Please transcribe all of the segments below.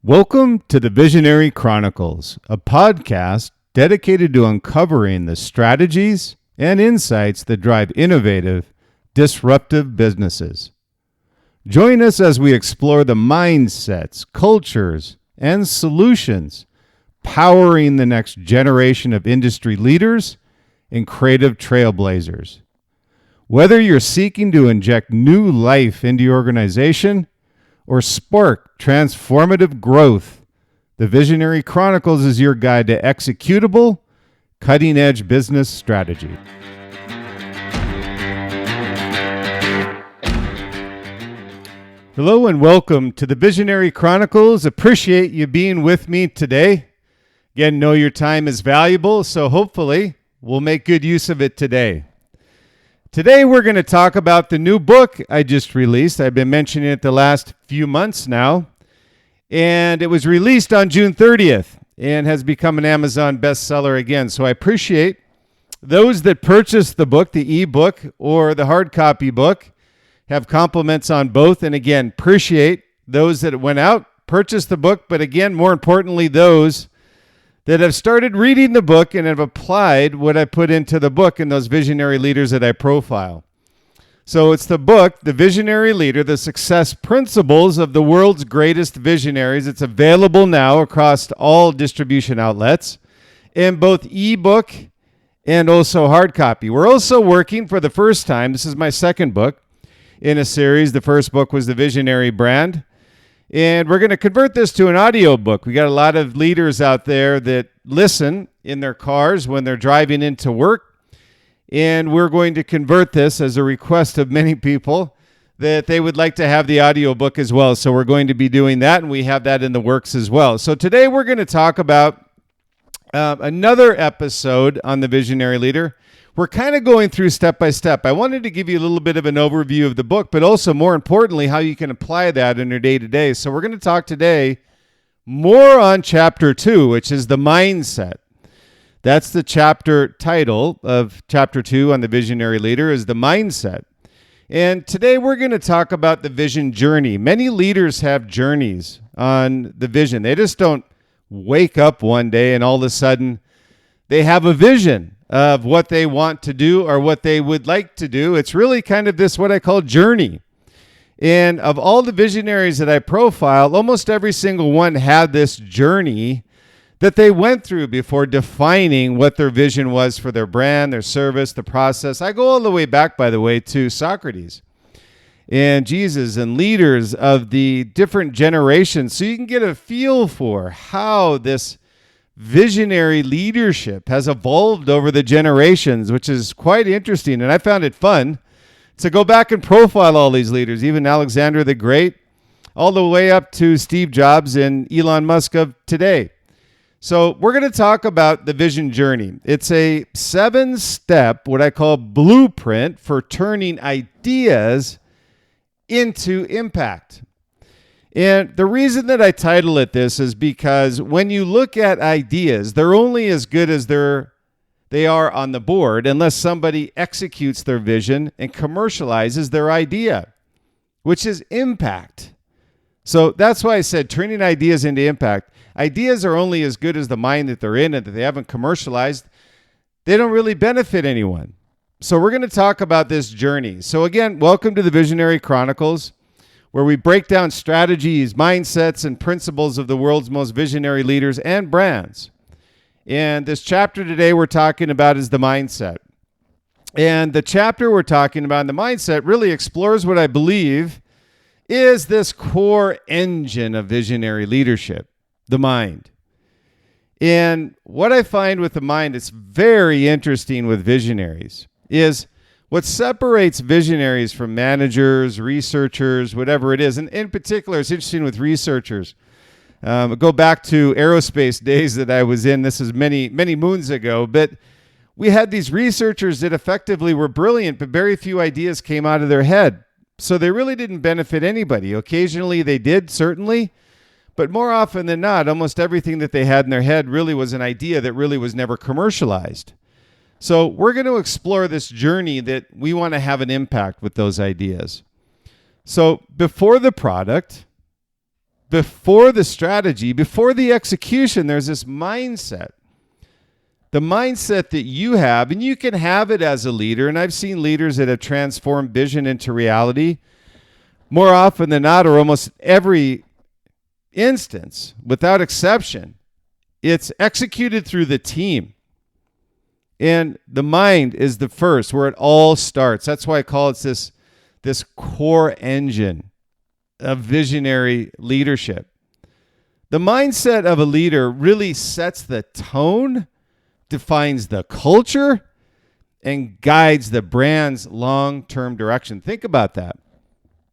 Welcome to the Visionary Chronicles, a podcast dedicated to uncovering the strategies and insights that drive innovative, disruptive businesses. Join us as we explore the mindsets, cultures, and solutions powering the next generation of industry leaders and creative trailblazers. Whether you're seeking to inject new life into your organization or spark transformative growth, the Visionary Chronicles is your guide to executable, cutting-edge business strategy. Hello and welcome to the Visionary Chronicles. Appreciate you being with me today. Again, know your time is valuable, so hopefully we'll make good use of it today. Today we're going to talk about the new book I just released. I've been mentioning it the last few months now. And it was released on June 30th and has become an Amazon bestseller again. So I appreciate those that purchased the book, the ebook or the hard copy book, have compliments on both. And again, appreciate those that went out, purchased the book, but again, more importantly, those that have started reading the book and have applied what I put into the book and those visionary leaders that I profile. So it's the book, The Visionary Leader, The Success Principles of the World's Greatest Visionaries. It's available now across all distribution outlets in both ebook and also hard copy. We're also working for the first time, this is my second book in a series. The first book was the Visionary brand. And we're going to convert this to an audio book. We got a lot of leaders out there that listen in their cars when they're driving into work. And we're going to convert this as a request of many people that they would like to have the audio book as well. So we're going to be doing that, and we have that in the works as well. So today we're going to talk about another episode on the Visionary Leader. We're kind of going through step by step. I wanted to give you a little bit of an overview of the book, but also more importantly, how you can apply that in your day-to-day. So we're going to talk today more on chapter 2, which is the mindset. That's the chapter title of chapter 2 on the Visionary Leader, is the mindset. And today we're going to talk about the vision journey. Many leaders have journeys on the vision. They just don't wake up one day and all of a sudden they have a vision of what they want to do or what they would like to do. It's really kind of this, what I call journey. And of all the visionaries that I profile, almost every single one had this journey that they went through before defining what their vision was for their brand, their service, the process. I go all the way back, by the way, to Socrates and Jesus and leaders of the different generations, so you can get a feel for how this visionary leadership has evolved over the generations, which is quite interesting. And I found it fun to go back and profile all these leaders, even Alexander the Great, all the way up to Steve Jobs and Elon Musk of today. So we're going to talk about the vision journey. It's a 7-step, what I call blueprint for turning ideas into impact. And the reason that I title it this is because when you look at ideas, they're only as good as they are on the board unless somebody executes their vision and commercializes their idea, which is impact. So that's why I said turning ideas into impact. Ideas are only as good as the mind that they're in, and that they haven't commercialized. They don't really benefit anyone. So we're going to talk about this journey. So again, welcome to the Visionary Chronicles, where we break down strategies, mindsets, and principles of the world's most visionary leaders and brands. And this chapter today we're talking about is the mindset. And the chapter we're talking about in the mindset really explores what I believe is this core engine of visionary leadership, the mind. And what I find with the mind, it's very interesting with visionaries, is what separates visionaries from managers, researchers, whatever it is. And in particular, it's interesting with researchers. Go back to aerospace days that I was in. This is many, many moons ago. But we had these researchers that effectively were brilliant, but very few ideas came out of their head. So they really didn't benefit anybody. Occasionally they did, certainly. But more often than not, almost everything that they had in their head really was an idea that really was never commercialized. So we're going to explore this journey that we want to have an impact with those ideas. So before the product, before the strategy, before the execution, there's this mindset. The mindset that you have, and you can have it as a leader, and I've seen leaders that have transformed vision into reality more often than not, or almost every instance, without exception. It's executed through the team. And the mind is the first, where it all starts. That's why I call it this core engine of visionary leadership. The mindset of a leader really sets the tone, defines the culture, and guides the brand's long-term direction. Think about that.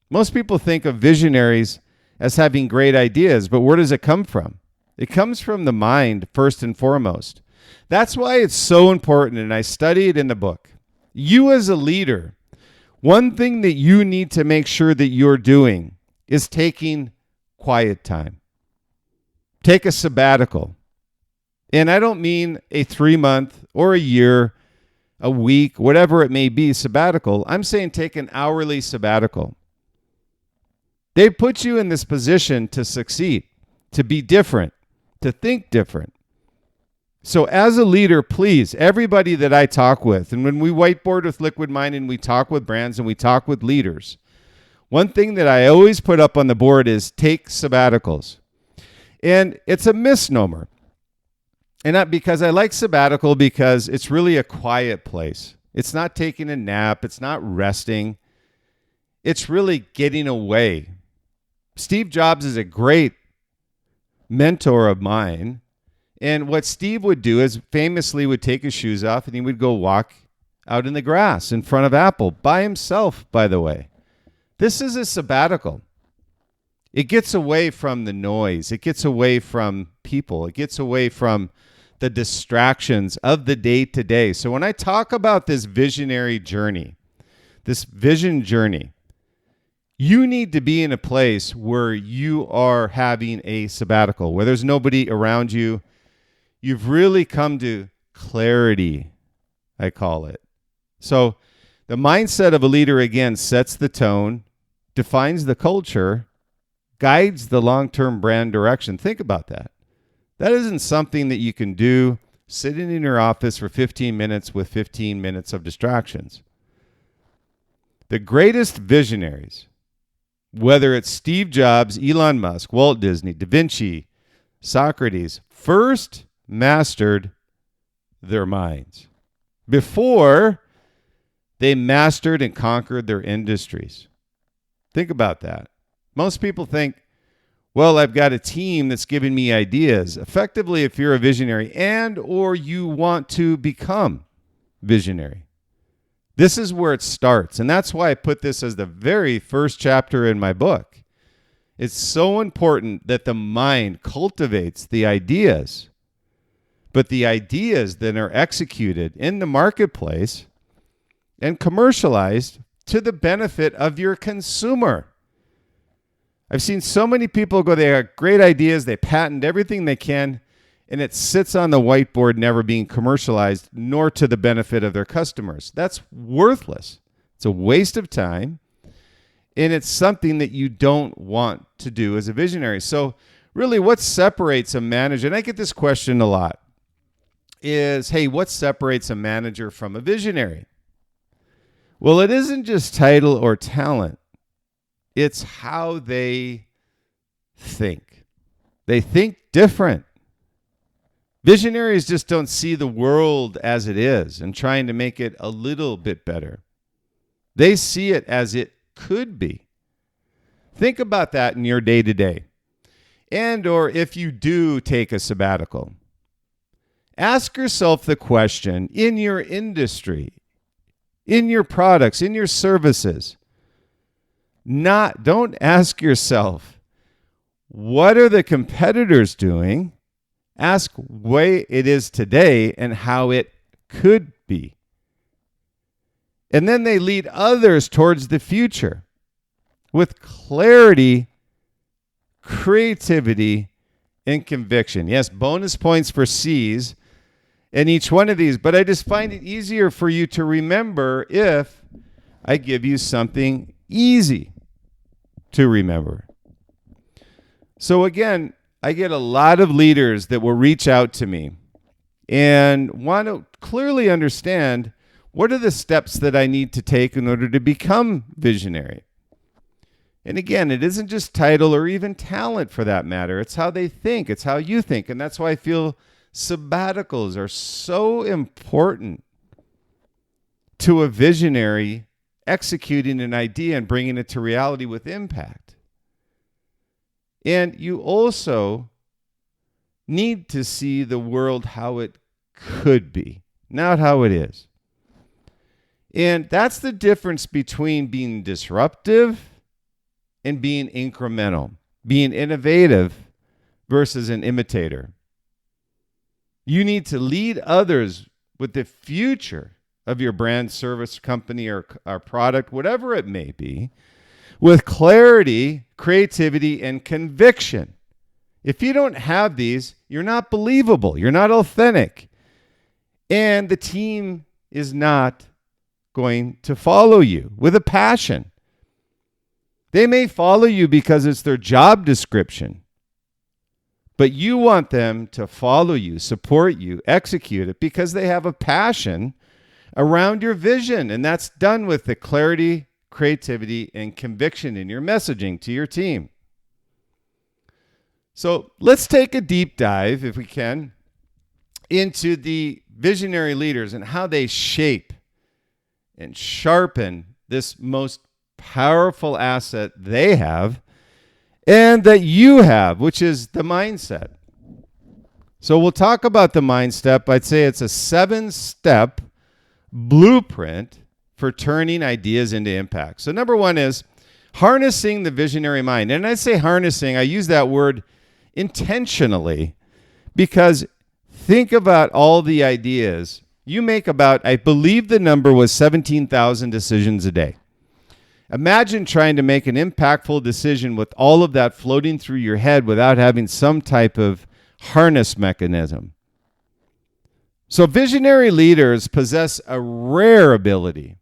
Most people think of visionaries as having great ideas, but where does it come from? It comes from the mind first and foremost. That's why it's so important, and I study it in the book. You as a leader, one thing that you need to make sure that you're doing is taking quiet time. Take a sabbatical. And I don't mean a 3-month or a year, a week, whatever it may be, sabbatical. I'm saying take an hourly sabbatical. They put you in this position to succeed, to be different, to think different. So as a leader, please, everybody that I talk with, and when we whiteboard with Liquid Mind and we talk with brands and we talk with leaders, one thing that I always put up on the board is take sabbaticals. And it's a misnomer. And not because I like sabbatical, because it's really a quiet place. It's not taking a nap. It's not resting. It's really getting away. Steve Jobs is a great mentor of mine. And what Steve would do is famously would take his shoes off and he would go walk out in the grass in front of Apple by himself, by the way. This is a sabbatical. It gets away from the noise. It gets away from people. It gets away from the distractions of the day-to-day. So when I talk about this visionary journey, this vision journey, you need to be in a place where you are having a sabbatical, where there's nobody around you. You've really come to clarity, I call it. So the mindset of a leader, again, sets the tone, defines the culture, guides the long-term brand direction. Think about that. That isn't something that you can do sitting in your office for 15 minutes with 15 minutes of distractions. The greatest visionaries, whether it's Steve Jobs, Elon Musk, Walt Disney, Da Vinci, Socrates, first mastered their minds before they mastered and conquered their industries. Think about that. Most people think, well, I've got a team that's giving me ideas. Effectively, if you're a visionary and or you want to become visionary, this is where it starts. And that's why I put this as the very first chapter in my book. It's so important that the mind cultivates the ideas, but the ideas then are executed in the marketplace and commercialized to the benefit of your consumer. I've seen so many people go, they have great ideas, they patent everything they can, and it sits on the whiteboard never being commercialized, nor to the benefit of their customers. That's worthless. It's a waste of time, and it's something that you don't want to do as a visionary. So really, what separates a manager, and I get this question a lot, is, hey, what separates a manager from a visionary? Well, it isn't just title or talent. It's how they think. They think different. Visionaries just don't see the world as it is and trying to make it a little bit better. They see it as it could be. Think about that in your day-to-day. And or if you do take a sabbatical, ask yourself the question in your industry, in your products, in your services. Don't ask yourself, what are the competitors doing? Ask way it is today and how it could be. And then they lead others towards the future with clarity, creativity, and conviction. Yes, bonus points for C's in each one of these, but I just find it easier for you to remember if I give you something easy to remember. So again, I get a lot of leaders that will reach out to me and want to clearly understand what are the steps that I need to take in order to become visionary. And again, it isn't just title or even talent for that matter. It's how they think. It's how you think. And that's why I feel sabbaticals are so important to a visionary executing an idea and bringing it to reality with impact. And you also need to see the world how it could be, not how it is. And that's the difference between being disruptive and being incremental, being innovative versus an imitator. You need to lead others with the future of your brand, service, company, or product, whatever it may be, with clarity, creativity, and conviction. If you don't have these, you're not believable. You're not authentic. And the team is not going to follow you with a passion. They may follow you because it's their job description, but you want them to follow you, support you, execute it because they have a passion around your vision. And that's done with the clarity, creativity, and conviction in your messaging to your team. So let's take a deep dive, if we can, into the visionary leaders and how they shape and sharpen this most powerful asset they have and that you have, which is the mindset. So we'll talk about the mind step. I'd say it's a 7-step blueprint for turning ideas into impact. So number 1 is harnessing the visionary mind. And I say harnessing, I use that word intentionally because think about all the ideas. You make about, I believe the number was 17,000 decisions a day. Imagine trying to make an impactful decision with all of that floating through your head without having some type of harness mechanism. So visionary leaders possess a rare ability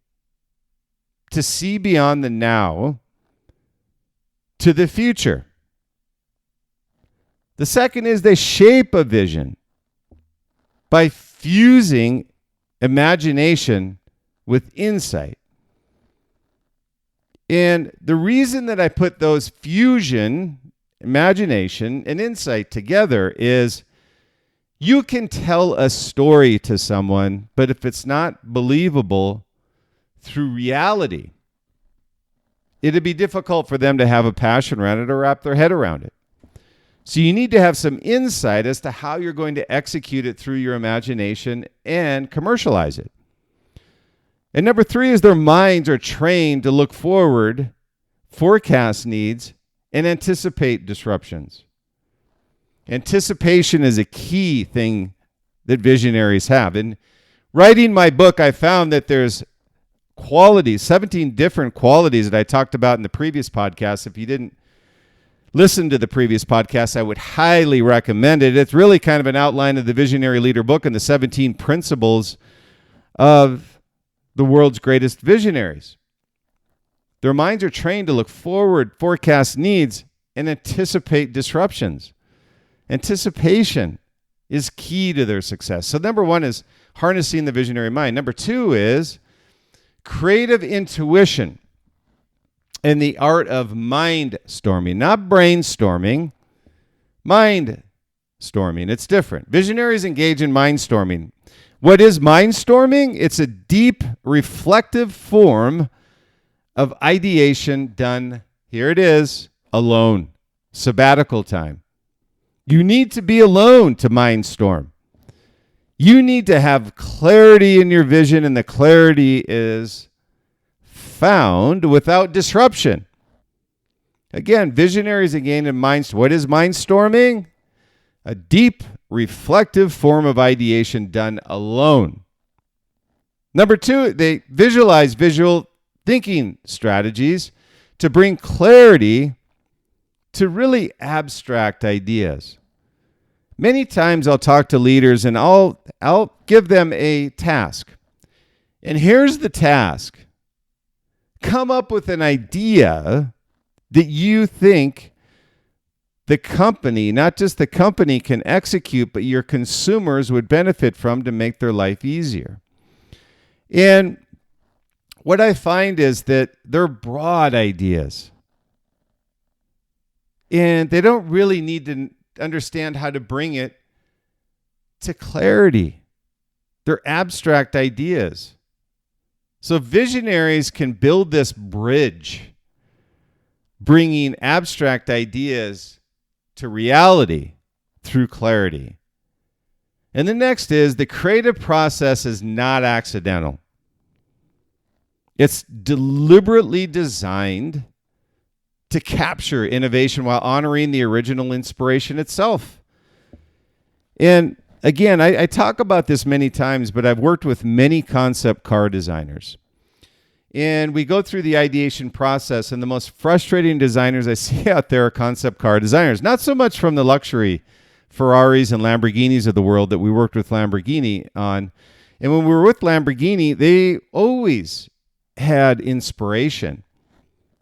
to see beyond the now to the future. The second is they shape a vision by fusing imagination with insight. And the reason that I put those fusion, imagination, and insight together is you can tell a story to someone, but if it's not believable through reality, it'd be difficult for them to have a passion around it or wrap their head around it. So you need to have some insight as to how you're going to execute it through your imagination and commercialize it. And number 3 is their minds are trained to look forward, forecast needs, and anticipate disruptions. Anticipation is a key thing that visionaries have. In writing my book, I found that there's qualities, 17 different qualities that I talked about in the previous podcast. If you didn't listen to the previous podcast, I would highly recommend it. It's really kind of an outline of the Visionary Leader book and the 17 principles of the world's greatest visionaries. Their minds are trained to look forward, forecast needs, and anticipate disruptions. Anticipation is key to their success. So number 1 is harnessing the visionary mind. Number 2 is creative intuition and the art of mindstorming, not brainstorming, mindstorming. It's different. Visionaries engage in mindstorming. What is mindstorming? It's a deep, reflective form of ideation done, here it is, alone. Sabbatical time. You need to be alone to mindstorm. You need to have clarity in your vision, and the clarity is found without disruption. Again, visionaries again in mindstorming. What is mindstorming? A deep, reflective form of ideation done alone. Number 2, they visualize visual thinking strategies to bring clarity to really abstract ideas. Many times I'll talk to leaders and I'll give them a task. And here's the task. Come up with an idea that you think the company, not just the company can execute, but your consumers would benefit from to make their life easier. And what I find is that they're broad ideas. And they don't really need to understand how to bring it to clarity. They're abstract ideas. So visionaries can build this bridge, bringing abstract ideas to reality through clarity. And the next is the creative process is not accidental. It's deliberately designed to capture innovation while honoring the original inspiration itself. And again, I talk about this many times, but I've worked with many concept car designers. And we go through the ideation process, and the most frustrating designers I see out there are concept car designers. Not so much from the luxury Ferraris and Lamborghinis of the world that we worked with Lamborghini on. And when we were with Lamborghini, they always had inspiration.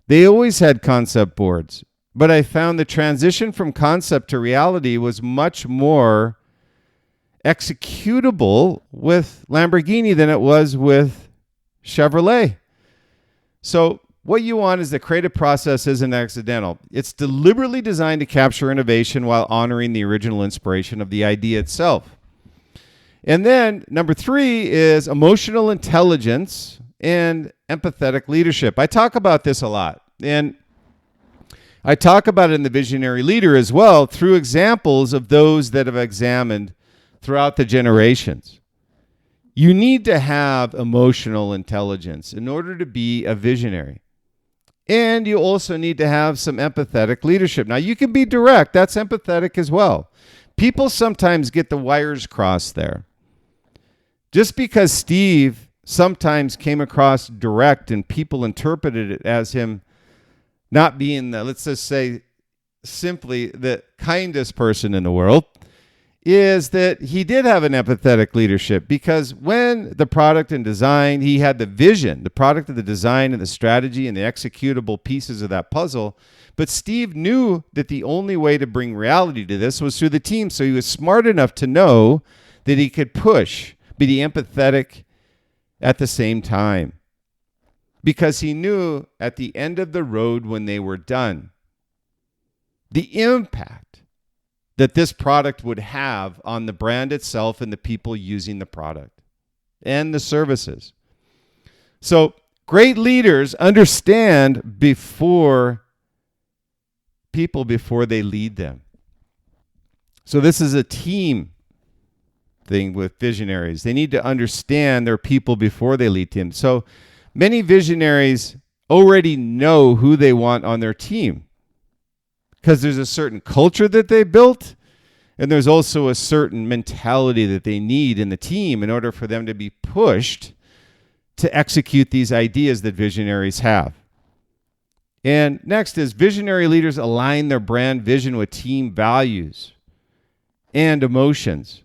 They always had concept boards. But I found the transition from concept to reality was much more executable with Lamborghini than it was with Chevrolet. So what you want is the creative process isn't accidental. It's deliberately designed to capture innovation while honoring the original inspiration of the idea itself. And then number 3 is emotional intelligence and empathetic leadership. I talk about this a lot. And I talk about it in the Visionary Leader as well through examples of those that have examined throughout the generations. You need to have emotional intelligence in order to be a visionary. And you also need to have some empathetic leadership. Now, you can be direct. That's empathetic as well. People sometimes get the wires crossed there. Just because Steve sometimes came across direct and people interpreted it as him not being the, let's just say simply, the kindest person in the world, is that he did have an empathetic leadership, because when the product and design, he had the vision, the product of the design and the strategy and the executable pieces of that puzzle. But Steve knew that the only way to bring reality to this was through the team. So he was smart enough to know that he could be empathetic at the same time, because he knew at the end of the road when they were done, the impact that this product would have on the brand itself and the people using the product and the services. So great leaders understand before they lead them. So this is a team thing with visionaries. They need to understand their people before they lead them. So many visionaries already know who they want on their team, because there's a certain culture that they built, and there's also a certain mentality that they need in the team in order for them to be pushed to execute these ideas that visionaries have. And next is visionary leaders align their brand vision with team values and emotions.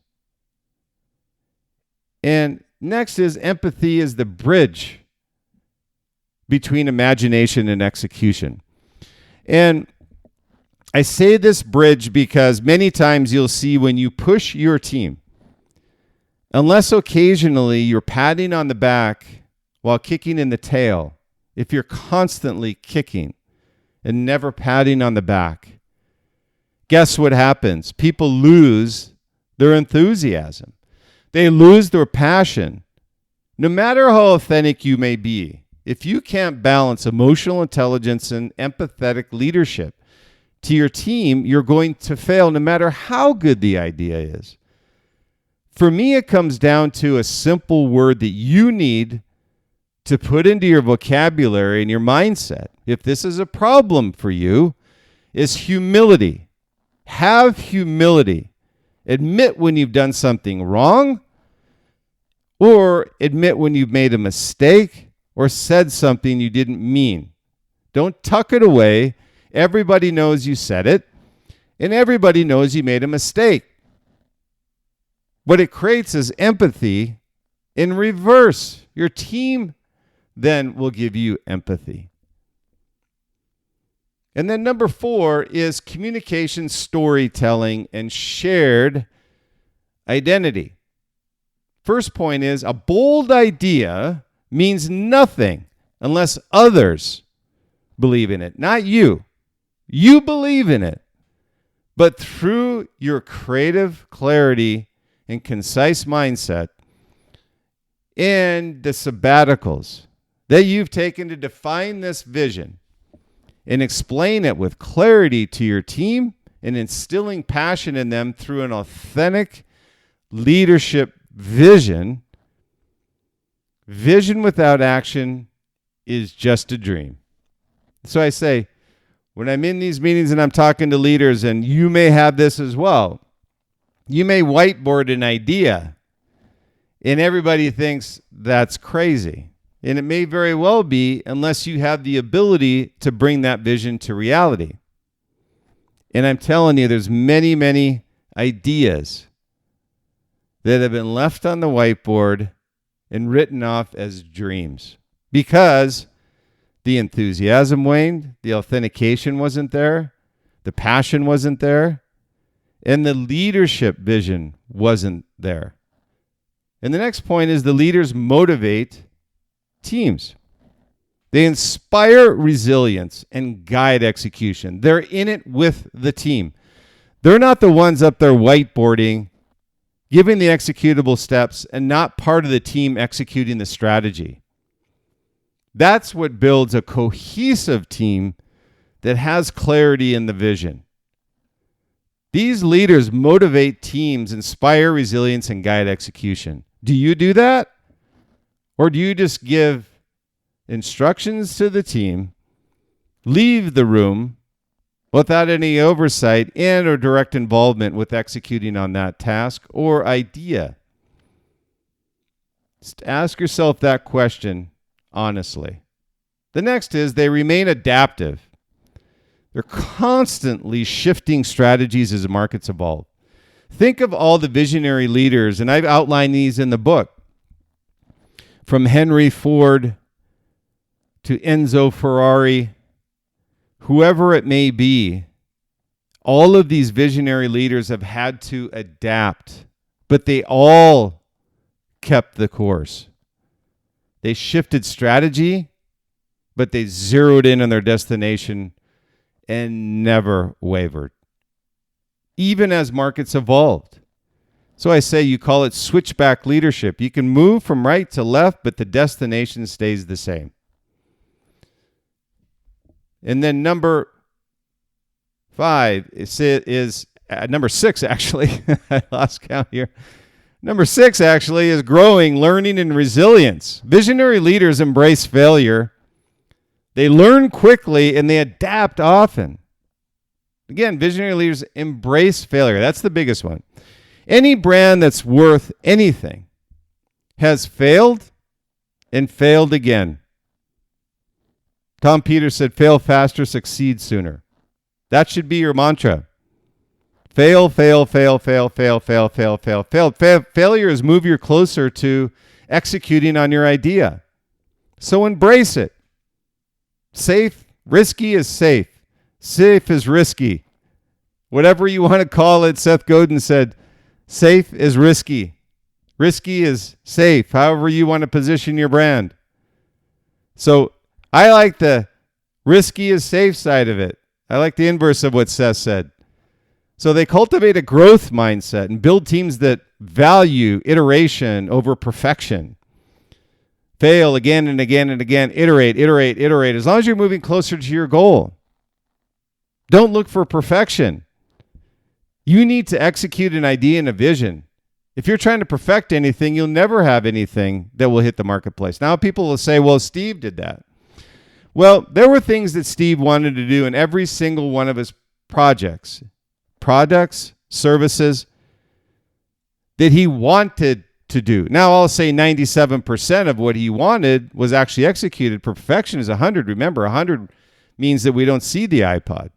And next is empathy is the bridge between imagination and execution. And I say this bridge because many times you'll see when you push your team, unless occasionally you're patting on the back while kicking in the tail, if you're constantly kicking and never patting on the back, guess what happens? People lose their enthusiasm. They lose their passion. No matter how authentic you may be, if you can't balance emotional intelligence and empathetic leadership to your team, you're going to fail no matter how good the idea is. For me, it comes down to a simple word that you need to put into your vocabulary and your mindset, if this is a problem for you, is humility. Have humility. Admit when you've done something wrong, or admit when you've made a mistake or said something you didn't mean. Don't tuck it away. Everybody knows you said it, and everybody knows you made a mistake. What it creates is empathy in reverse. Your team then will give you empathy. And then number 4 is communication, storytelling, and shared identity. First point is a bold idea means nothing unless others believe in it, not you. You believe in it. But through your creative clarity and concise mindset and the sabbaticals that you've taken to define this vision and explain it with clarity to your team and instilling passion in them through an authentic leadership vision without action is just a dream. So I say, when I'm in these meetings and I'm talking to leaders, and you may have this as well, you may whiteboard an idea and everybody thinks that's crazy. And it may very well be, unless you have the ability to bring that vision to reality. And I'm telling you, there's many, many ideas that have been left on the whiteboard and written off as dreams because the enthusiasm waned, the authentication wasn't there, the passion wasn't there, and the leadership vision wasn't there. And the next point is the leaders motivate teams. They inspire resilience and guide execution. They're in it with the team. They're not the ones up there whiteboarding, giving the executable steps, and not part of the team executing the strategy. That's what builds a cohesive team that has clarity in the vision. These leaders motivate teams, inspire resilience, and guide execution. Do you do that? Or do you just give instructions to the team, leave the room without any oversight and or direct involvement with executing on that task or idea? Just ask yourself that question honestly. The next is they remain adaptive. They're constantly shifting strategies as the markets evolve. Think of all the visionary leaders, and I've outlined these in the book, from Henry Ford to Enzo Ferrari, whoever it may be. All of these visionary leaders have had to adapt, but they all kept the course. They shifted strategy, but they zeroed in on their destination and never wavered, even as markets evolved. So I say you call it switchback leadership. You can move from right to left, but the destination stays the same. And then number 5 is number 6, actually. I lost count here. Number 6, actually, is growing, learning, and resilience. Visionary leaders embrace failure. They learn quickly and they adapt often. Again, visionary leaders embrace failure. That's the biggest one. Any brand that's worth anything has failed and failed again. Tom Peters said, fail faster, succeed sooner. That should be your mantra. Fail, fail, fail, fail, fail, fail, fail, fail, fail. Failure is move you closer to executing on your idea. So embrace it. Safe, risky is safe. Safe is risky. Whatever you want to call it, Seth Godin said, safe is risky. Risky is safe, however you want to position your brand. So I like the risky is safe side of it. I like the inverse of what Seth said. So they cultivate a growth mindset and build teams that value iteration over perfection. Fail again and again and again. Iterate, iterate, iterate. As long as you're moving closer to your goal. Don't look for perfection. You need to execute an idea and a vision. If you're trying to perfect anything, you'll never have anything that will hit the marketplace. Now people will say, well, Steve did that. Well, there were things that Steve wanted to do in every single one of his projects, products, services that he wanted to do. Now I'll say 97% of what he wanted was actually executed. Perfection is 100. Remember, 100 means that we don't see the iPod.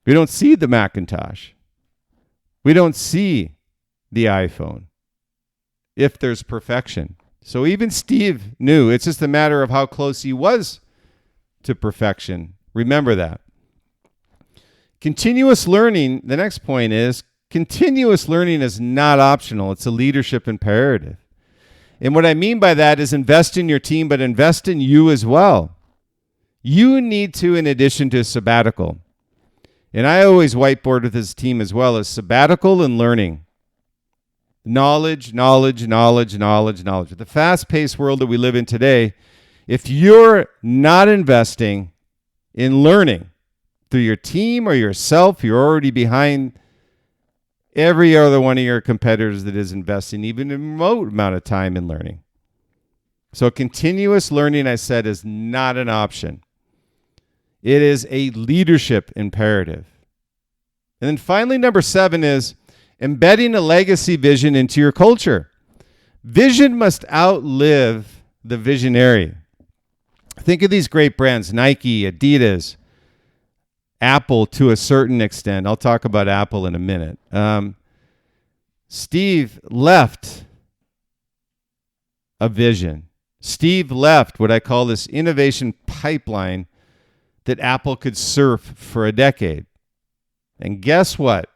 We don't see the Macintosh. We don't see the iPhone if there's perfection. So even Steve knew. It's just a matter of how close he was to perfection. Remember that. Continuous learning, the next point is, continuous learning is not optional. It's a leadership imperative. And what I mean by that is invest in your team, but invest in you as well. You need to, in addition to sabbatical. And I always whiteboard with this team as well as sabbatical and learning. Knowledge, knowledge, knowledge, knowledge, knowledge. With the fast-paced world that we live in today, if you're not investing in learning through your team or yourself, you're already behind every other one of your competitors that is investing even a remote amount of time in learning. So continuous learning, I said, is not an option. It is a leadership imperative. And then finally, number 7 is embedding a legacy vision into your culture. Vision must outlive the visionary. Think of these great brands, Nike, Adidas, Apple to a certain extent. I'll talk about Apple in a minute. Steve left a vision. Steve left what I call this innovation pipeline that Apple could surf for a decade. And guess what?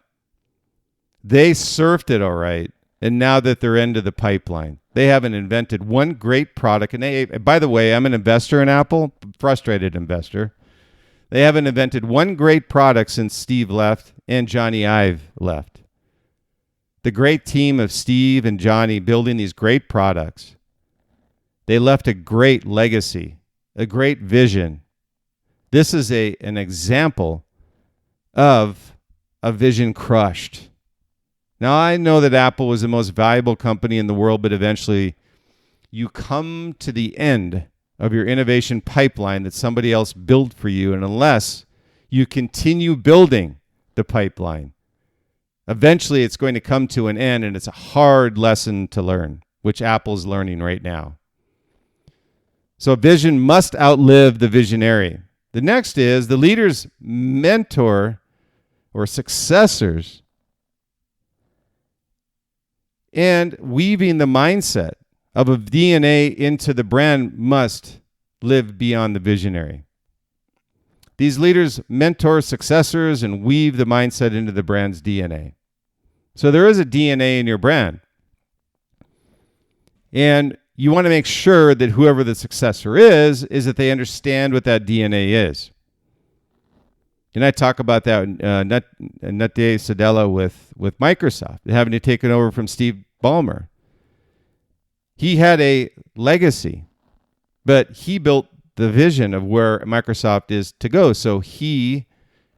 They surfed it all right. And now that they're into the pipeline, they haven't invented one great product. And by the way, I'm an investor in Apple, frustrated investor. They haven't invented one great product since Steve left and Johnny Ive left. The great team of Steve and Johnny building these great products. They left a great legacy, a great vision. This is an example of a vision crushed. Now, I know that Apple was the most valuable company in the world, but eventually you come to the end of your innovation pipeline that somebody else built for you. And unless you continue building the pipeline, eventually it's going to come to an end, and it's a hard lesson to learn, which Apple's learning right now. So vision must outlive the visionary. The next is the leader's mentor or successors and weaving the mindset of a DNA into the brand must live beyond the visionary. These leaders mentor successors and weave the mindset into the brand's DNA. So there is a DNA in your brand. And you want to make sure that whoever the successor is that they understand what that DNA is. And I talk about that Natya Sadella with Microsoft, having to take it over from Steve Ballmer. He had a legacy, but he built the vision of where Microsoft is to go. So he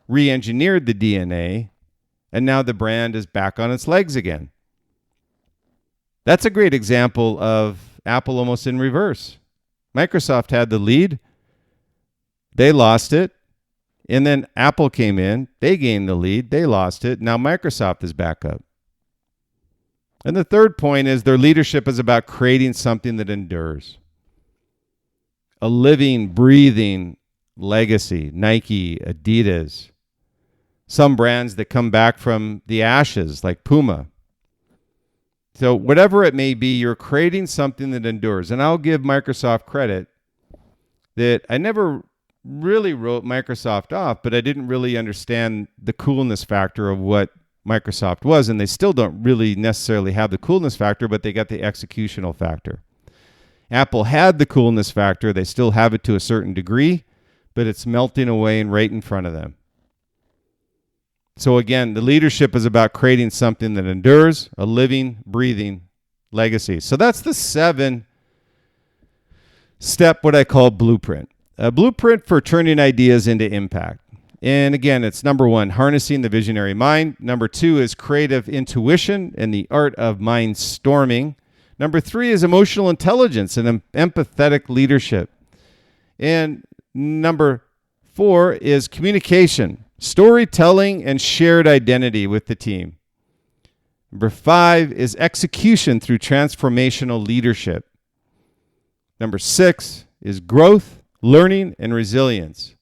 re-engineered the DNA, and now the brand is back on its legs again. That's a great example of Apple almost in reverse. Microsoft had the lead. They lost it. And then Apple came in. They gained the lead. They lost it. Now Microsoft is back up. And the third point is their leadership is about creating something that endures. A living, breathing legacy. Nike, Adidas. Some brands that come back from the ashes, like Puma. So whatever it may be, you're creating something that endures. And I'll give Microsoft credit that I never really wrote Microsoft off, but I didn't really understand the coolness factor of what Microsoft was. And they still don't really necessarily have the coolness factor, but they got the executional factor. Apple had the coolness factor. They still have it to a certain degree, but it's melting away and right in front of them. So again, the leadership is about creating something that endures, a living, breathing legacy. So that's the 7-step, what I call blueprint. A blueprint for turning ideas into impact. And again, it's number 1, harnessing the visionary mind. Number 2 is creative intuition and the art of mindstorming. Number 3 is emotional intelligence and empathetic leadership. And number 4 is communication, storytelling, and shared identity with the team. Number 5 is execution through transformational leadership. Number 6 is growth, learning, and resilience.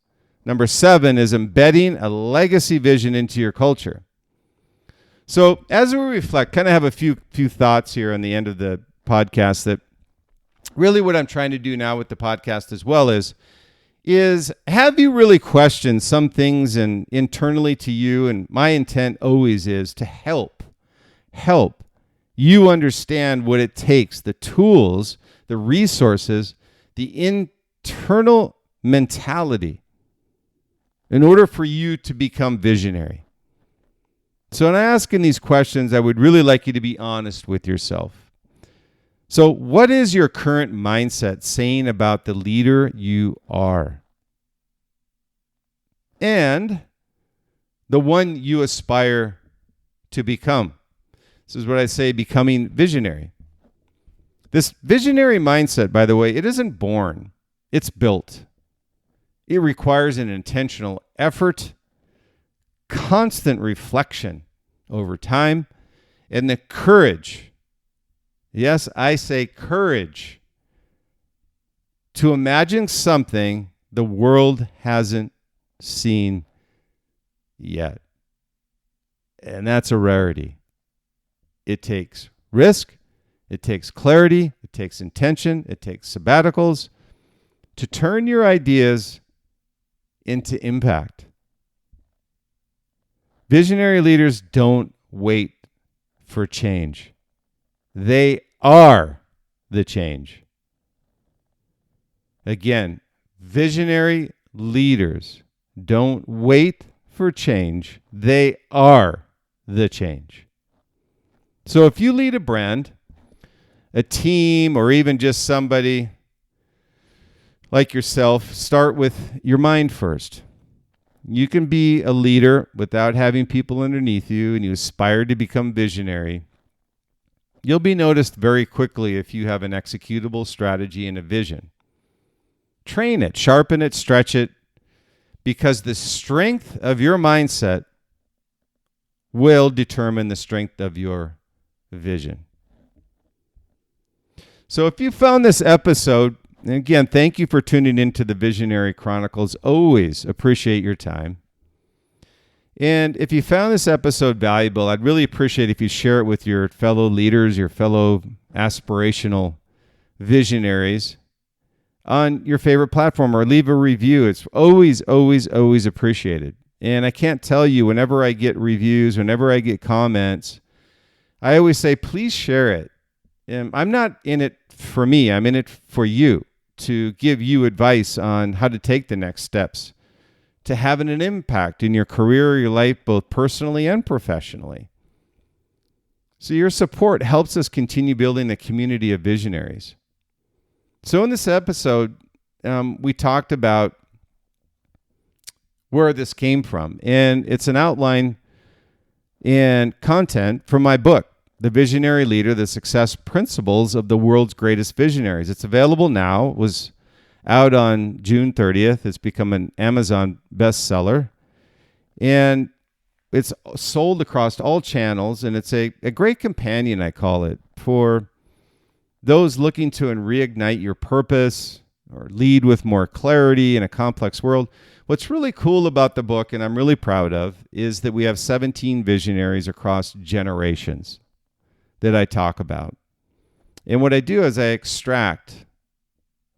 Number 7 is embedding a legacy vision into your culture. So as we reflect, kind of have a few thoughts here on the end of the podcast that really what I'm trying to do now with the podcast as well is is, have you really questioned some things internally to you? And my intent always is to help you understand what it takes, the tools, the resources, the internal mentality in order for you to become visionary. So in asking these questions, I would really like you to be honest with yourself. So what is your current mindset saying about the leader you are? And the one you aspire to become. This is what I say, becoming visionary. This visionary mindset, by the way, it isn't born. It's built. It requires an intentional effort, constant reflection over time, and the courage, yes, I say courage, to imagine something the world hasn't seen yet. And that's a rarity. It takes risk, it takes clarity, it takes intention, it takes sabbaticals to turn your ideas into impact. Visionary leaders don't wait for change. They are the change. Again, visionary leaders don't wait for change. They are the change. So if you lead a brand, a team, or even just somebody like yourself, start with your mind first. You can be a leader without having people underneath you, and you aspire to become visionary. You'll be noticed very quickly if you have an executable strategy and a vision. Train it, sharpen it, stretch it, because the strength of your mindset will determine the strength of your vision. So if you found this episode, and again, thank you for tuning into the Visionary Chronicles. Always appreciate your time. And if you found this episode valuable, I'd really appreciate if you share it with your fellow leaders, your fellow aspirational visionaries on your favorite platform, or leave a review. It's always, always, always appreciated. And I can't tell you, whenever I get reviews, whenever I get comments, I always say, please share it. And I'm not in it for me. I'm in it for you, to give you advice on how to take the next steps to having an impact in your career or your life, both personally and professionally. So your support helps us continue building a community of visionaries. So in this episode, we talked about where this came from. And it's an outline and content from my book, The Visionary Leader, The Success Principles of the World's Greatest Visionaries. It's available now. It was out on June 30th. It's become an Amazon bestseller. And it's sold across all channels. And it's a great companion, I call it, for those looking to reignite your purpose or lead with more clarity in a complex world. What's really cool about the book, and I'm really proud of, is that we have 17 visionaries across generations that I talk about. And what I do is I extract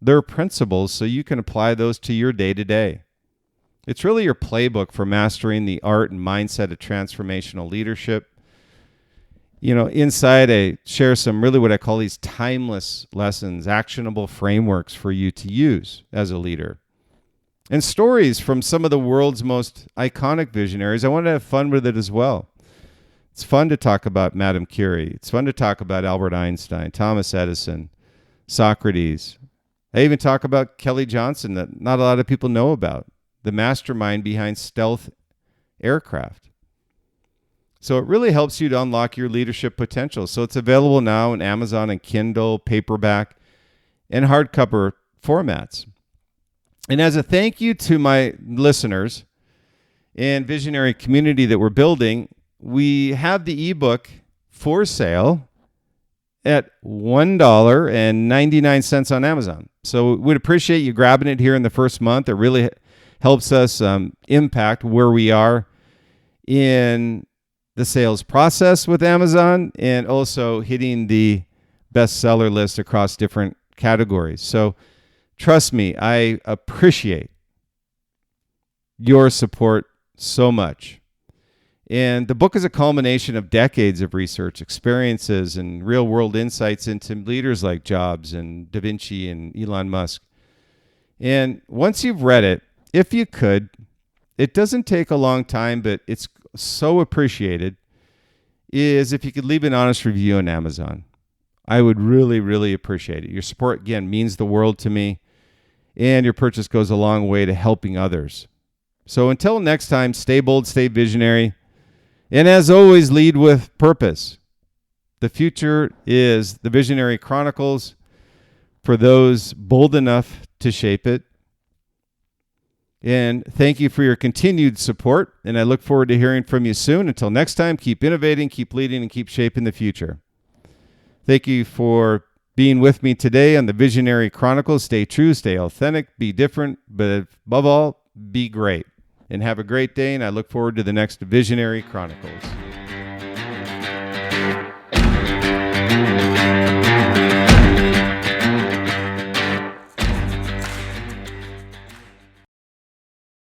their principles so you can apply those to your day-to-day. It's really your playbook for mastering the art and mindset of transformational leadership. You know, inside I share some really what I call these timeless lessons, actionable frameworks for you to use as a leader. And stories from some of the world's most iconic visionaries. I want to have fun with it as well. It's fun to talk about Madame Curie. It's fun to talk about Albert Einstein, Thomas Edison, Socrates. I even talk about Kelly Johnson, that not a lot of people know about, the mastermind behind stealth aircraft. So it really helps you to unlock your leadership potential. So it's available now on Amazon and Kindle, paperback, and hardcover formats. And as a thank you to my listeners and visionary community that we're building, we have the ebook for sale at $1.99 on Amazon. So we'd appreciate you grabbing it here in the first month. It really helps us impact where we are in the sales process with Amazon, and also hitting the bestseller list across different categories. So trust me, I appreciate your support so much. And the book is a culmination of decades of research, experiences, and real-world insights into leaders like Jobs and Da Vinci and Elon Musk. And once you've read it, if you could, it doesn't take a long time, but it's so appreciated, is if you could leave an honest review on Amazon. I would really, really appreciate it. Your support, again, means the world to me, and your purchase goes a long way to helping others. So until next time, stay bold, stay visionary, and as always, lead with purpose. The future is the Visionary Chronicles for those bold enough to shape it. And thank you for your continued support, and I look forward to hearing from you soon. Until next time, keep innovating, keep leading, and keep shaping the future. Thank you for being with me today on the Visionary Chronicles. Stay true, stay authentic, be different, but above all, be great. And have a great day, and I look forward to the next Visionary Chronicles.